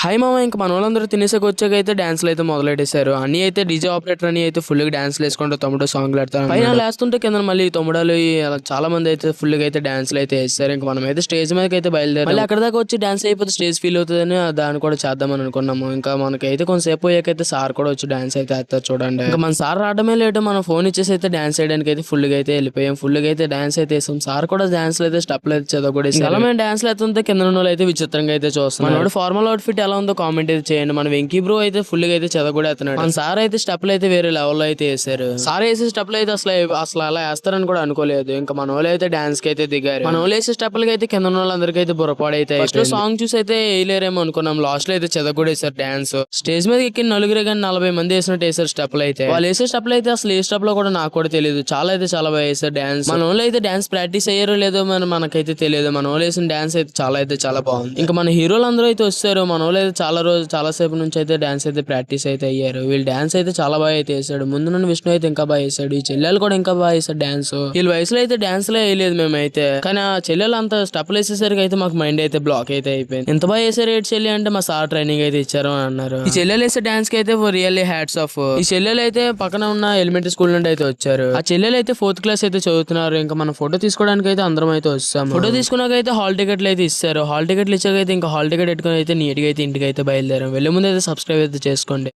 Hi మామ ఇంక మనోళ్ళందరూ తినేసాక వచ్చాకైతే డాన్స్లు అయితే మొదలెట్టేశారు. అన్ని అయితే డీజే ఆపరేటర్ అని అయితే ఫుల్గా డాన్స్లు వేసుకుంటూ తమ్ముడు సాంగ్లు పెడతారు. పైన లేస్తుంటే కింద మళ్ళీ తమ్ముడాలు అలా చాలా మంది అయితే ఫుల్గా అయితే డాన్స్లు అయితే వేస్తారు. ఇంక మనం అయితే స్టేజ్ మీదకి అయితే బయలుదేరి మళ్ళీ అక్కడ దాకా వచ్చి డాన్స్ అయిపోతే స్టేజ్ ఫీల్ అవుతుందని దాన్ని కూడా చేద్దామని అనుకున్నాము. ఇంకా మనకైతే కొంతసేపు పోయాకైతే సార్ కూడా వచ్చి డాన్స్ అయితే వేస్తారు చూడండి. ఇంకా మన సార్ రావడమే లేటు మనం ఫోన్ ఇచ్చేసి అయితే డాన్స్ చేయడానికి అయితే ఫుల్గా అయితే వెళ్ళిపోయాం. ఫుల్గా అయితే డాన్స్ అయితే వేసాం. సార్ కూడా డాన్స్లు అయితే స్టెప్లు అయితే చదవకూడదు. అలా మేము డాన్స్లు అయితే కింద ఉన్న వాళ్ళు అయితే విచిత్రంగా అయితే చూస్తున్నాం. మనోడు ఫార్మల్ అవుట్ఫిట్ ఎలా ఉందో కామెంట్ అయితే చేయండి. మన వెంకీ బ్రో అయితే ఫుల్ గా అయితే చదవకూడేస్తున్నాడు. మన సార్ అయితే స్టెప్లు అయితే వేరే లెవెల్ లో అయితే వేసారు. సార్ వేసే స్టెప్లు అయితే అసలు అలా వేస్తారని కూడా అనుకోలేదు. ఇంకా మన వాళ్ళు అయితే డాన్స్ కి అయితే దిగారు. మన వాళ్ళు వేసే స్టెప్లకి అయితే కింద ఉన్న వాళ్ళందరికీ అయితే బుర్రపాడైతే ఫస్ట్ సాంగ్ చూసి అయితే వేయలేరేమో అనుకున్నాం. లాస్ట్ లో అయితే చదవకూడేసారు డాన్స్. స్టేజ్ మీద ఎక్కిన నలుగురే కానీ 40 మంది వేసినట్టు వేసారు స్టెప్లు అయితే. వాళ్ళు వేసే స్టెప్లు అయితే అసలు ఏ స్టెప్ లో కూడా నాకు కూడా తెలియదు. చాలా అయితే చాలా బాగా వేసారు డాన్స్. మన వాళ్ళు అయితే డాన్స్ ప్రాక్టీస్ అయ్యారో లేదో మనకైతే తెలియదు. మన వాళ్ళు వేసిన డాన్స్ అయితే చాలా బాగుంది. ఇంకా మన హీరోలు అందరూ అయితే వచ్చారు. మన వాళ్ళు అయితే చాలా సేపు నుంచి అయితే డాన్స్ అయితే ప్రాక్టీస్ అయితే అయ్యారు. వీళ్ళు డాన్స్ అయితే చాలా బాగా అయితే వేసాడు. ముందు నుండి విష్ణు అయితే ఇంకా బాగా వేసాడు. ఈ చెల్లెలు కూడా ఇంకా బాగా వేసాడు డాన్స్. వీళ్ళ వయసులో అయితే డాన్స్ లో వేయలేదు మేమైతే. కానీ ఆ చెల్లెలు అంత స్టెప్లు వేసేసరికి అయితే మాకు మైండ్ అయితే బ్లాక్ అయితే అయిపోయింది. ఎంత బాగా వేసారు ఏంటి చెల్లి అంటే మా సార్ ట్రైనింగ్ అయితే ఇచ్చారు అని అన్నారు. ఈ చెల్లెలు వేసే డాన్స్ కి అయితే రియల్లీ హ్యాట్స్ ఆఫ్. ఈ చెల్లెలు అయితే పక్కన ఉన్న ఎలిమెంటరీ స్కూల్ నుండి అయితే వచ్చారు. ఆ చెల్లెలు అయితే 4th క్లాస్ అయితే చదువుతున్నారు. ఇంకా మనం ఫోటో తీసుకోవడానికి అయితే అందరం అయితే వస్తాము. ఫోటో తీసుకున్నాక అయితే హాల్ టికెట్లు అయితే ఇస్తారు. హాల్ టికెట్లు ఇచ్చాక అయితే ఇంకా హాల్ టికెట్ పెట్టుకుని అయితే నీట్ గా అయితే ఇంటికి అయితే బయలుదేరాం. వెళ్ళే ముందు అయితే సబ్స్క్రైబ్ అయితే చేసుకోండి.